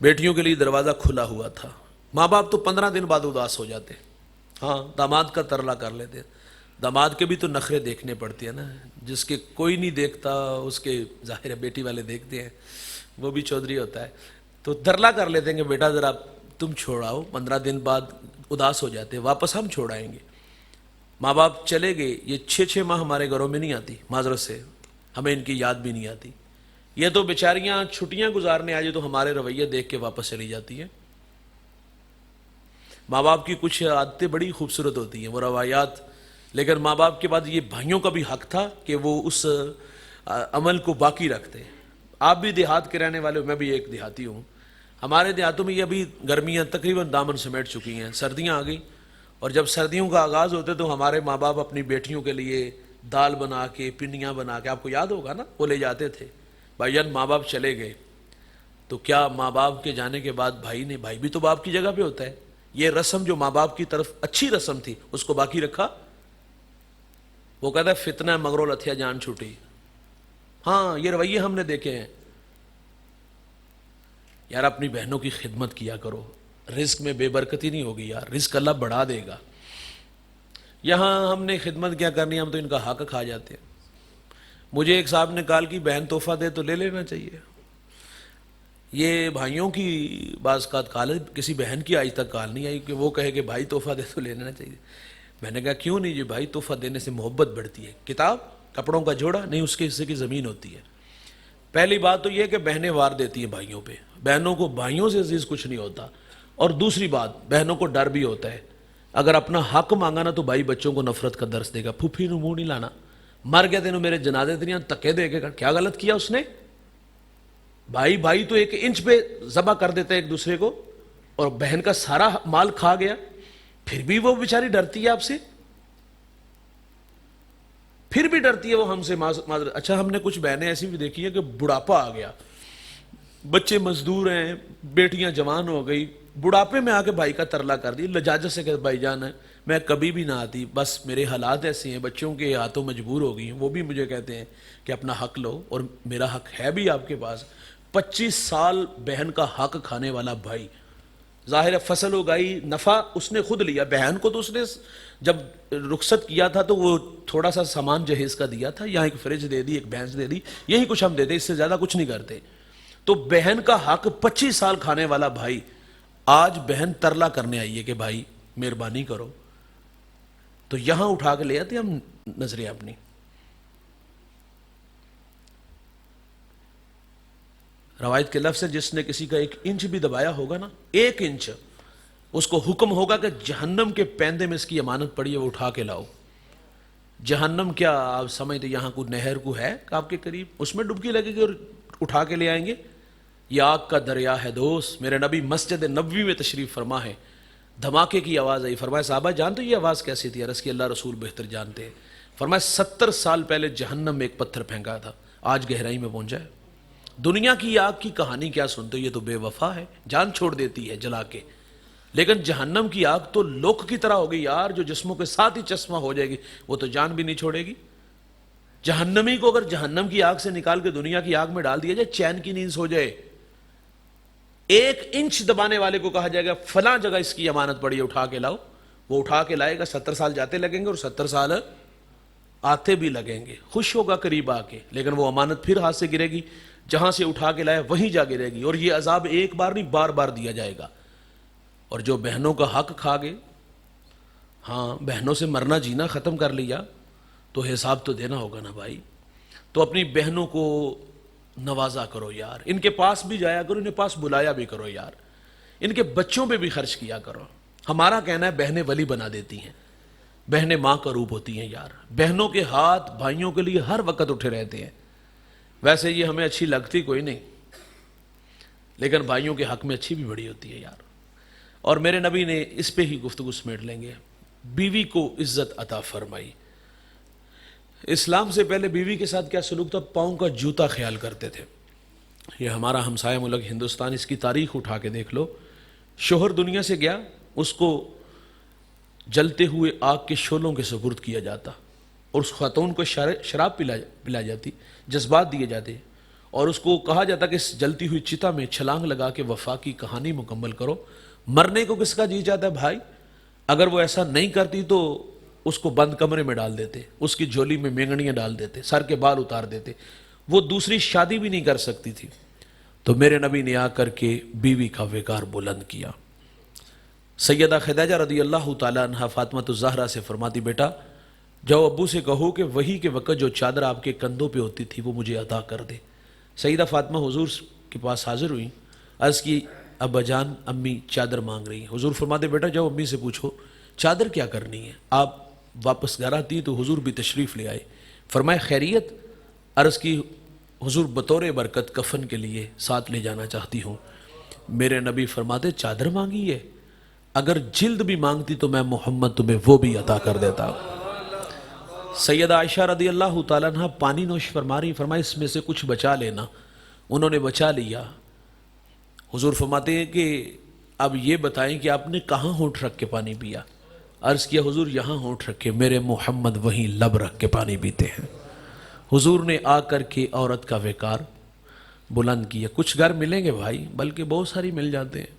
بیٹیوں کے لیے دروازہ کھلا ہوا تھا، ماں باپ تو 15 دن بعد اداس ہو جاتے، ہاں داماد کا ترلا کر لیتے، داماد کے بھی تو نخرے دیکھنے پڑتے ہیں نا، جس کے کوئی نہیں دیکھتا اس کے ظاہر ہے بیٹی والے دیکھتے ہیں، وہ بھی چودھری ہوتا ہے، تو ترلا کر لیتے ہیں کہ بیٹا ذرا تم چھوڑاؤ، 15 دن بعد اداس ہو جاتے، واپس ہم چھوڑائیں گے۔ ماں باپ چلے گئے، یہ 6 ماہ ہمارے گھروں میں نہیں آتی، معذرت سے ہمیں ان کی یاد بھی نہیں آتی، یہ تو بیچاریاں چھٹیاں گزارنے آ جائے تو ہمارے رویے دیکھ کے واپس چلی جاتی ہیں۔ ماں باپ کی کچھ عادتیں بڑی خوبصورت ہوتی ہیں، وہ روایات، لیکن ماں باپ کے بعد یہ بھائیوں کا بھی حق تھا کہ وہ اس عمل کو باقی رکھتے ہیں۔ آپ بھی دیہات کے رہنے والے ہو، میں بھی ایک دیہاتی ہوں، ہمارے دیہاتوں میں یہ ابھی گرمیاں تقریباً دامن سمیٹ چکی ہیں، سردیاں آ گئی، اور جب سردیوں کا آغاز ہوتا ہے تو ہمارے ماں باپ اپنی بیٹیوں کے لیے دال بنا کے، پنیاں بنا کے، آپ کو یاد ہوگا نا، وہ لے جاتے تھے۔ بھائی جان ماں باپ چلے گئے تو کیا ماں باپ کے جانے کے بعد بھائی بھی تو باپ کی جگہ پہ ہوتا ہے، یہ رسم جو ماں باپ کی طرف اچھی رسم تھی اس کو باقی رکھا؟ وہ کہتا ہے فتنہ مغرو لتھیا جان چھوٹی۔ ہاں یہ رویے ہم نے دیکھے ہیں یار، اپنی بہنوں کی خدمت کیا کرو، رزق میں بے برکتی نہیں ہوگی یار، رزق اللہ بڑھا دے گا۔ یہاں ہم نے خدمت کیا کرنی، ہم تو ان کا حق کھا جاتے ہیں۔ مجھے ایک صاحب نے کال کی بہن تحفہ دے تو لے لینا چاہیے، یہ بھائیوں کی بعض کا کال، کسی بہن کی آج تک کال نہیں آئی کہ وہ کہے کہ بھائی تحفہ دے تو لے لینا چاہیے۔ میں نے کہا کیوں نہیں جی بھائی، تحفہ دینے سے محبت بڑھتی ہے، کتاب کپڑوں کا جوڑا نہیں، اس کے حصے کی زمین ہوتی ہے۔ پہلی بات تو یہ ہے کہ بہنیں وار دیتی ہیں بھائیوں پہ، بہنوں کو بھائیوں سے عزیز کچھ نہیں ہوتا، اور دوسری بات بہنوں کو ڈر بھی ہوتا ہے، اگر اپنا حق مانگا نا تو بھائی بچوں کو نفرت کا درس دے گا، پھوپھی نو منہ نہیں لانا، مر گیا تینوں میرے جنازے تیریاں تکے دے کے، کیا غلط کیا اس نے؟ بھائی تو 1 انچ پہ ذبح کر دیتا ہے ایک دوسرے کو، اور بہن کا سارا مال کھا گیا، پھر بھی وہ بیچاری ڈرتی ہے آپ سے، پھر بھی ڈرتی ہے وہ ہم سے معذرت۔ اچھا ہم نے کچھ بہنیں ایسی بھی دیکھی ہیں کہ بڑھاپا آ گیا، بچے مزدور ہیں، بیٹیاں جوان ہو گئی، بڑھاپے میں آ کے بھائی کا ترلا کر دی، لجاجت سے کہ بھائی جان ہے میں کبھی بھی نہ آتی، بس میرے حالات ایسے ہیں، بچوں کے ہاتھوں مجبور ہو گئی ہیں، وہ بھی مجھے کہتے ہیں کہ اپنا حق لو، اور میرا حق ہے بھی آپ کے پاس۔ 25 سال بہن کا حق کھانے والا بھائی ظاہر ہے فصل اگائی، نفع اس نے خود لیا، بہن کو تو اس نے جب رخصت کیا تھا تو وہ تھوڑا سا سامان جہیز کا دیا تھا، یہاں ایک فریج دے دی، ایک بھینس دے دی، یہی کچھ ہم دیتے، اس سے زیادہ کچھ نہیں کرتے. تو بہن کا حق 25 سال کھانے والا بھائی، آج بہن ترلا کرنے آئی ہے کہ بھائی مہربانی کرو، تو یہاں اٹھا کے لے آتے ہم نظریہ اپنی. روایت کے لفظ ہے جس نے کسی کا 1 انچ بھی دبایا ہوگا نا، 1 انچ، اس کو حکم ہوگا کہ جہنم کے پیندے میں اس کی امانت پڑی ہے، وہ اٹھا کے لاؤ. جہنم کیا آپ سمجھتے یہاں کوئی نہر کو ہے آپ کے قریب، اس میں ڈبکی لگے گی اور اٹھا کے لے آئیں گے؟ یہ آگ کا دریا ہے دوست. میرے نبی مسجد نبوی میں تشریف فرما ہے، دھماکے کی آواز آئی، فرمایا صحابہ جانتے یہ آواز کیسی تھی؟ عرض کی اللہ رسول بہتر جانتے ہیں. فرمایا 70 سال پہلے جہنم میں ایک پتھر پھینکا تھا، آج گہرائی میں پہنچا ہے. دنیا کی آگ کی کہانی کیا سنتے ہو، یہ تو بے وفا ہے، جان چھوڑ دیتی ہے جلا کے. لیکن جہنم کی آگ تو لوک کی طرح ہوگی یار، جو جسموں کے ساتھ ہی چشمہ ہو جائے گی، وہ تو جان بھی نہیں چھوڑے گی. جہنمی کو اگر جہنم کی آگ سے نکال کے دنیا کی آگ میں ڈال دیا جائے، چین کی نیند سو جائے. 1 انچ دبانے والے کو کہا جائے گا فلاں جگہ اس کی امانت پڑی ہے، اٹھا کے لاؤ، وہ اٹھا کے لائے گا. 70 سال جاتے لگیں گے اور 70 سال آتے بھی لگیں گے، خوش ہوگا قریب آ کے، لیکن وہ امانت پھر ہاتھ سے گرے گی، جہاں سے اٹھا کے لائے وہیں جا گرے گی. اور یہ عذاب ایک بار نہیں، بار بار دیا جائے گا. اور جو بہنوں کا حق کھا گئے، ہاں بہنوں سے مرنا جینا ختم کر لیا، تو حساب تو دینا ہوگا نا بھائی. تو اپنی بہنوں کو نوازا کرو یار، ان کے پاس بھی جایا کرو، انہیں پاس بلایا بھی کرو یار، ان کے بچوں پہ بھی خرچ کیا کرو. ہمارا کہنا ہے بہنیں ولی بنا دیتی ہیں، بہنیں ماں کا روپ ہوتی ہیں یار. بہنوں کے ہاتھ بھائیوں کے لیے ہر وقت اٹھے رہتے ہیں. ویسے یہ ہمیں اچھی لگتی کوئی نہیں، لیکن بھائیوں کے حق میں اچھی بھی بڑی ہوتی ہے یار. اور میرے نبی نے اس پہ ہی گفتگو سمیٹ لیں گے. بیوی کو عزت عطا فرمائی. اسلام سے پہلے بیوی کے ساتھ کیا سلوک تھا؟ پاؤں کا جوتا خیال کرتے تھے. یہ ہمارا ہمسایہ ملک ہندوستان، اس کی تاریخ اٹھا کے دیکھ لو. شوہر دنیا سے گیا، اس کو جلتے ہوئے آگ کے شعلوں کے سپرد کیا جاتا، اور اس خاتون کو شراب پلائی جاتی، جذبات دیے جاتے، اور اس کو کہا جاتا کہ اس جلتی ہوئی چتا میں چھلانگ لگا کے وفا کی کہانی مکمل کرو. مرنے کو کس کا جی چاہتا ہے بھائی؟ اگر وہ ایسا نہیں کرتی تو اس کو بند کمرے میں ڈال دیتے، اس کی جھولی میں مینگنیاں ڈال دیتے، سر کے بال اتار دیتے، وہ دوسری شادی بھی نہیں کر سکتی تھی. تو میرے نبی نے آ کر کے بیوی کا وقار بلند کیا. سیدہ خدیجہ رضی اللہ تعالیٰ عنہ فاطمہ الزہرا سے فرماتی بیٹا جاؤ ابو سے کہو کہ وہی کے وقت جو چادر آپ کے کندھوں پہ ہوتی تھی وہ مجھے عطا کر دے. سیدہ فاطمہ حضور کے پاس حاضر ہوئی، عرض کی ابا جان امی چادر مانگ رہی ہیں. حضور فرماتے بیٹا جاؤ امی سے پوچھو چادر کیا کرنی ہے. آپ واپس گھر آتی تو حضور بھی تشریف لے آئے. فرمائے خیریت؟ عرض کی حضور بطور برکت کفن کے لیے ساتھ لے جانا چاہتی ہوں. میرے نبی فرماتے چادر مانگی ہے، اگر جلد بھی مانگتی تو میں محمد تمہیں وہ بھی عطا کر دیتا. سیدہ عائشہ رضی اللہ تعالیٰ عنہ پانی نوش فرما رہی، فرمایا اس میں سے کچھ بچا لینا. انہوں نے بچا لیا. حضور فرماتے ہیں کہ اب یہ بتائیں کہ آپ نے کہاں ہونٹ رکھ کے پانی پیا؟ عرض کیا حضور یہاں ہونٹ رکھ کے، میرے محمد وہیں لب رکھ کے پانی پیتے ہیں. حضور نے آ کر کے عورت کا وقار بلند کیا. کچھ گھر ملیں گے بھائی، بلکہ بہت ساری مل جاتے ہیں.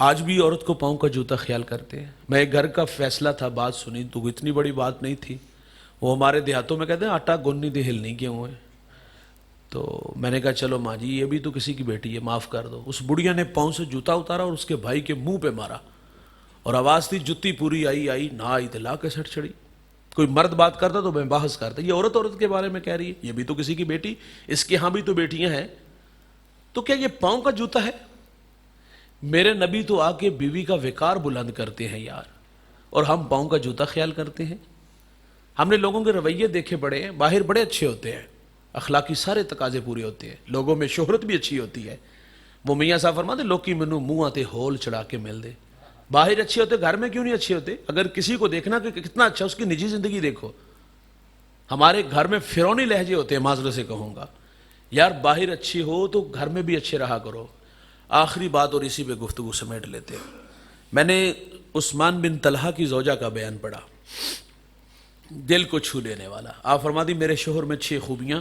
آج بھی عورت کو پاؤں کا جوتا خیال کرتے ہیں. میں ایک گھر کا فیصلہ تھا، بات سنی تو اتنی بڑی بات نہیں تھی. وہ ہمارے دیہاتوں میں کہتے ہیں آٹا گونی دے ہل نہیں کیے ہوئے. تو میں نے کہا چلو ماں جی یہ بھی تو کسی کی بیٹی ہے، معاف کر دو. اس بڑھیا نے پاؤں سے جوتا اتارا اور اس کے بھائی کے منہ پہ مارا، اور آواز تھی جتی پوری آئی نہ آئی تو لا کے سٹ چڑی. کوئی مرد بات کرتا تو میں بحث کرتا، یہ عورت کے بارے میں کہہ رہی ہے، یہ بھی تو کسی کی بیٹی، اس کے ہاں بھی تو بیٹیاں ہیں، تو کیا یہ پاؤں کا جوتا ہے؟ میرے نبی تو آ کے بیوی کا وقار بلند کرتے ہیں یار، اور ہم پاؤں کا جوتا خیال کرتے ہیں. ہم نے لوگوں کے رویے دیکھے بڑے ہیں، باہر بڑے اچھے ہوتے ہیں، اخلاقی سارے تقاضے پورے ہوتے ہیں، لوگوں میں شہرت بھی اچھی ہوتی ہے. وہ میاں صاحب فرماتے لوکی منو منہ آتے ہول چڑھا کے مل دے. باہر اچھے ہوتے، گھر میں کیوں نہیں اچھے ہوتے؟ اگر کسی کو دیکھنا کہ کتنا اچھا، اس کی نجی زندگی دیکھو. ہمارے گھر میں فرعونی لہجے ہوتے ہیں، معذرت سے کہوں گا یار. باہر اچھی ہو تو گھر میں بھی اچھے رہا کرو. آخری بات اور اسی پہ گفتگو سمیٹ لیتے ہیں. میں نے عثمان بن طلحہ کی زوجہ کا بیان پڑھا، دل کو چھو لینے والا. آپ فرماتی میرے شوہر میں 6 خوبیاں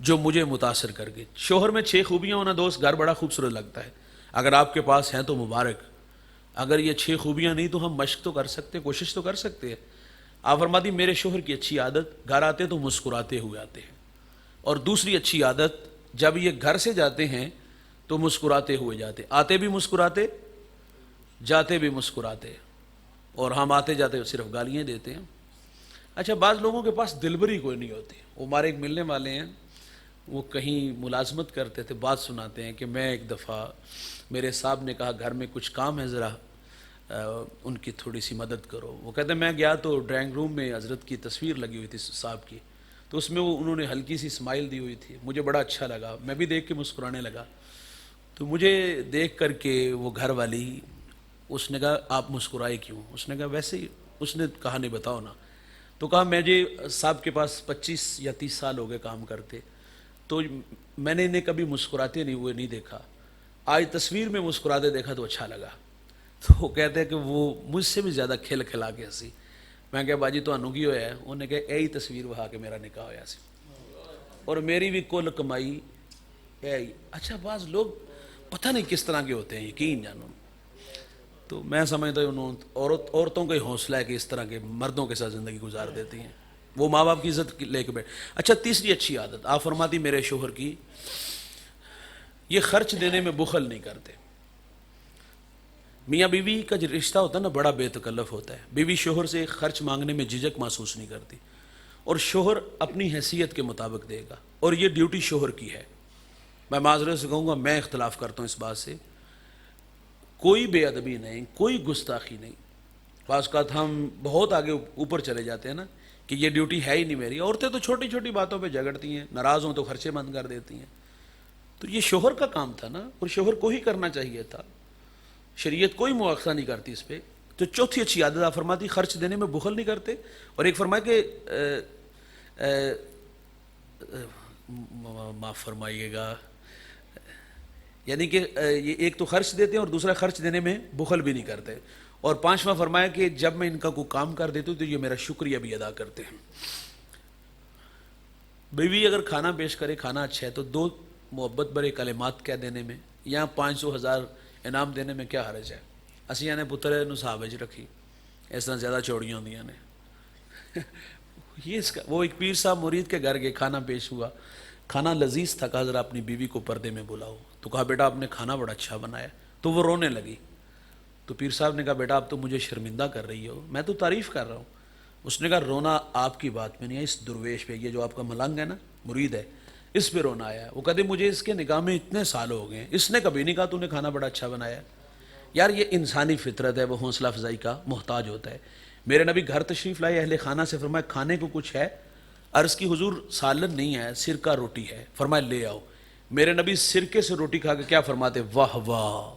جو مجھے متاثر کر گئی. شوہر میں 6 خوبیاں ہونا دوست، گھر بڑا خوبصورت لگتا ہے. اگر آپ کے پاس ہیں تو مبارک، اگر یہ 6 خوبیاں نہیں تو ہم مشق تو کر سکتے ہیں، کوشش تو کر سکتے ہیں۔ آپ فرماتی میرے شوہر کی اچھی عادت، گھر آتے تو مسکراتے ہوئے آتے ہیں، اور دوسری اچھی عادت، جب یہ گھر سے جاتے ہیں تو مسکراتے ہوئے جاتے، آتے بھی مسکراتے جاتے بھی مسکراتے، اور ہم آتے جاتے صرف گالیاں دیتے ہیں۔ اچھا، بعض لوگوں کے پاس دلبری کوئی نہیں ہوتی۔ وہ ہمارے ایک ملنے والے ہیں، وہ کہیں ملازمت کرتے تھے، بات سناتے ہیں کہ میں ایک دفعہ میرے صاحب نے کہا گھر میں کچھ کام ہے، ذرا ان کی تھوڑی سی مدد کرو۔ وہ کہتے ہیں میں گیا تو ڈرائنگ روم میں حضرت کی تصویر لگی ہوئی تھی صاحب کی، تو اس میں وہ انہوں نے ہلکی سی اسمائل دی ہوئی تھی، مجھے بڑا اچھا لگا، میں بھی دیکھ کے مسکرانے لگا۔ تو مجھے دیکھ کر کے وہ گھر والی، اس نے کہا آپ مسکرائے کیوں؟ اس نے کہا ویسے ہی۔ اس نے کہا نہیں بتاؤ نا۔ تو کہا مجھے صاحب کے پاس 25 یا 30 سال ہو گئے کام کرتے، تو میں نے انہیں کبھی مسکراتے نہیں ہوئے نہیں دیکھا، آج تصویر میں مسکراتے دیکھا تو اچھا لگا۔ تو وہ کہتے ہیں کہ وہ مجھ سے بھی زیادہ کھل کھلا کے ہنسی۔ میں کہا باجی تو انہوں کی ہویا ہے؟ انہوں نے کہا یہی تصویر وہاں کے میرا نکاح ہویا سی، اور میری بھی کل کمائی یہی۔ اچھا، بعض لوگ پتہ نہیں کس طرح کے ہوتے ہیں، یقین جانو۔ تو میں سمجھتا ہوں عورتوں کا ہی حوصلہ ہے کہ اس طرح کے مردوں کے ساتھ زندگی گزار دیتی ہیں، وہ ماں باپ کی عزت لے کے بیٹھ۔ اچھا، تیسری اچھی عادت آپ فرماتی میرے شوہر کی، یہ خرچ دینے میں بخل نہیں کرتے۔ میاں بیوی کا جو رشتہ ہوتا ہے نا بڑا بے تکلف ہوتا ہے، بیوی شوہر سے خرچ مانگنے میں جھجک محسوس نہیں کرتی، اور شوہر اپنی حیثیت کے مطابق دے گا، اور یہ ڈیوٹی شوہر کی ہے۔ میں معذرت سے کہوں گا، میں اختلاف کرتا ہوں اس بات سے، کوئی بے ادبی نہیں، کوئی گستاخی نہیں۔ بعض اوقات ہم بہت آگے اوپر چلے جاتے ہیں نا کہ یہ ڈیوٹی ہے ہی نہیں میری۔ عورتیں تو چھوٹی چھوٹی باتوں پہ جھگڑتی ہیں، ناراض ہوں تو خرچے بند کر دیتی ہیں، تو یہ شوہر کا کام تھا نا، اور شوہر کو ہی کرنا چاہیے تھا، شریعت کوئی مواخذہ نہیں کرتی اس پہ۔ تو چوتھی اچھی عادت آپ فرماتی خرچ دینے میں بخل نہیں کرتے، اور ایک فرمایا کہ معاف فرمائیے گا، یعنی کہ یہ ایک تو خرچ دیتے ہیں اور دوسرا خرچ دینے میں بخل بھی نہیں کرتے، اور پانچواں فرمایا کہ جب میں ان کا کوئی کام کر دیتی ہوں تو یہ میرا شکریہ بھی ادا کرتے ہیں۔ بیوی اگر کھانا پیش کرے، کھانا اچھا ہے، تو 2 محبت بھرے کلمات کہہ دینے میں یا 500,000 انعام دینے میں کیا حرج ہے؟ اسی نے پتر نو صحابہ چ رکھی، اس طرح زیادہ چوڑیاں ہوندیاں نے۔ یہ اس کا، وہ ایک پیر صاحب مرید کے گھر گئے، کھانا پیش ہوا، کھانا لذیذ تھا، کہا ذرا اپنی بیوی کو پردے میں بلاؤ، تو کہا بیٹا آپ نے کھانا بڑا اچھا بنایا، تو وہ رونے لگی۔ تو پیر صاحب نے کہا بیٹا آپ تو مجھے شرمندہ کر رہی ہو، میں تو تعریف کر رہا ہوں۔ اس نے کہا رونا آپ کی بات میں نہیں ہے، اس درویش پہ، یہ جو آپ کا ملنگ ہے نا، مرید ہے، اس پہ رونا آیا ہے۔ وہ کہتے مجھے اس کے نکاح میں اتنے سال ہو گئے، اس نے کبھی نہیں کہا تو نے کھانا بڑا اچھا بنایا۔ یار یہ انسانی فطرت ہے، وہ حوصلہ افزائی کا محتاج ہوتا ہے۔ میرے نبی گھر تشریف لائے، اہل خانہ سے فرمایا کھانے کو کچھ ہے؟ عرض کی حضور سالن نہیں ہے، سرکہ روٹی ہے۔ فرمایا لے آؤ۔ میرے نبی سرکے سے روٹی کھا کے کیا فرماتے؟ واہ واہ،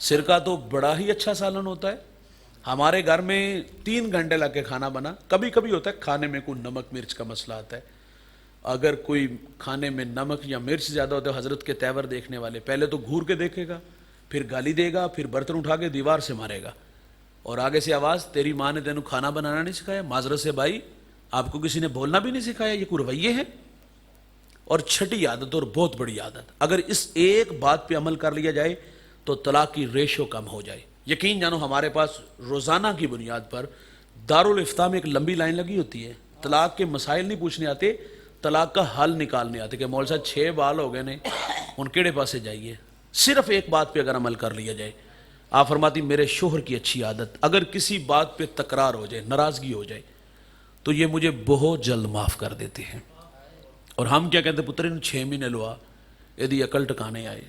سرکہ تو بڑا ہی اچھا سالن ہوتا ہے۔ ہمارے گھر میں 3 گھنٹے لگ کے کھانا بنا۔ کبھی کبھی ہوتا ہے کھانے میں کوئی نمک مرچ کا مسئلہ آتا ہے، اگر کوئی کھانے میں نمک یا مرچ زیادہ ہوتا ہے، حضرت کے تیور دیکھنے والے پہلے تو گھور کے دیکھے گا، پھر گالی دے گا، پھر برتن اٹھا کے دیوار سے مارے گا، اور آگے سے آواز تیری ماں نے تینوں کھانا بنانا نہیں سکھایا؟ معذرت سے بھائی، آپ کو کسی نے بولنا بھی نہیں سکھایا؟ یہ کوئی رویے ہیں؟ اور چھٹی عادت اور بہت بڑی عادت، اگر اس ایک بات پہ عمل کر لیا جائے تو طلاق کی ریشو کم ہو جائے۔ یقین جانو ہمارے پاس روزانہ کی بنیاد پر دارالافتاء میں ایک لمبی لائن لگی ہوتی ہے، طلاق کے مسائل نہیں پوچھنے آتے، طلاق کا حل نکالنے آتے کہ مول صاحب 6 بال ہو گئے نے، ان کیڑے پاسے جائیے۔ صرف ایک بات پہ اگر عمل کر لیا جائے، آپ فرماتی میرے شوہر کی اچھی عادت، اگر کسی بات پہ تکرار ہو جائے، ناراضگی ہو جائے، تو یہ مجھے بہت جلد معاف کر دیتے ہیں۔ اور ہم کیا کہتے ہیں؟ پتر ان 6 مہینے لوا، یدی عقل ٹکانے آئے۔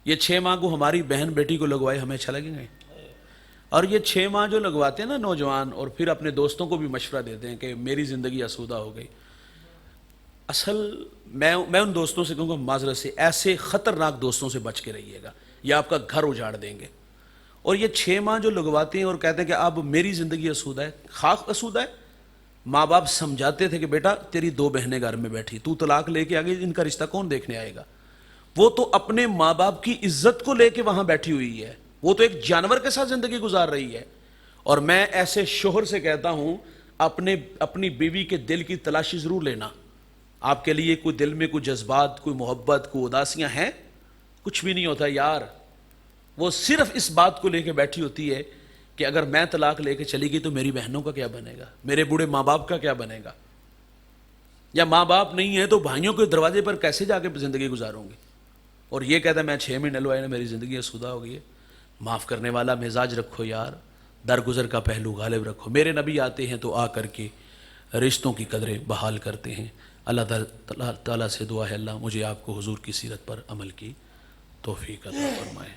یہ 6 ماہ کو ہماری بہن بیٹی کو لگوائے، ہمیں اچھا لگیں گے؟ اور یہ 6 ماہ جو لگواتے ہیں نا نوجوان، اور پھر اپنے دوستوں کو بھی مشورہ دیتے ہیں کہ میری زندگی آسودہ ہو گئی، اصل میں ان دوستوں سے کہوں گا معذرت سے، ایسے خطرناک دوستوں سے بچ کے رہیے گا، یہ آپ کا گھر اجاڑ دیں گے۔ اور یہ 6 ماہ جو لگواتے ہیں اور کہتے ہیں کہ اب میری زندگی آسودہ ہے، خاک آسودہ ہے۔ ماں باپ سمجھاتے تھے کہ بیٹا تیری 2 بہنیں گھر میں بیٹھی، تو طلاق لے کے آگے ان کا رشتہ کون دیکھنے آئے گا؟ وہ تو اپنے ماں باپ کی عزت کو لے کے وہاں بیٹھی ہوئی ہے، وہ تو ایک جانور کے ساتھ زندگی گزار رہی ہے۔ اور میں ایسے شوہر سے کہتا ہوں اپنی بیوی کے دل کی تلاشی ضرور لینا۔ آپ کے لیے کوئی دل میں کوئی جذبات، کوئی محبت، کوئی اداسیاں ہیں؟ کچھ بھی نہیں ہوتا یار، وہ صرف اس بات کو لے کے بیٹھی ہوتی ہے کہ اگر میں طلاق لے کے چلی گئی تو میری بہنوں کا کیا بنے گا، میرے بوڑھے ماں باپ کا کیا بنے گا، یا ماں باپ نہیں ہے تو بھائیوں کے دروازے پر کیسے جا کے زندگی گزاروں گی، اور یہ کہتا ہے میں 6 مہینے لوائے نا میری زندگی اسودہ ہو گئی ہے۔ معاف کرنے والا مزاج رکھو یار، درگزر کا پہلو غالب رکھو۔ میرے نبی آتے ہیں تو آ کر کے رشتوں کی قدریں بحال کرتے ہیں۔ اللہ تعالیٰ سے دعا ہے اللہ مجھے آپ کو حضور کی سیرت پر عمل کی توفیق عطا فرمائے۔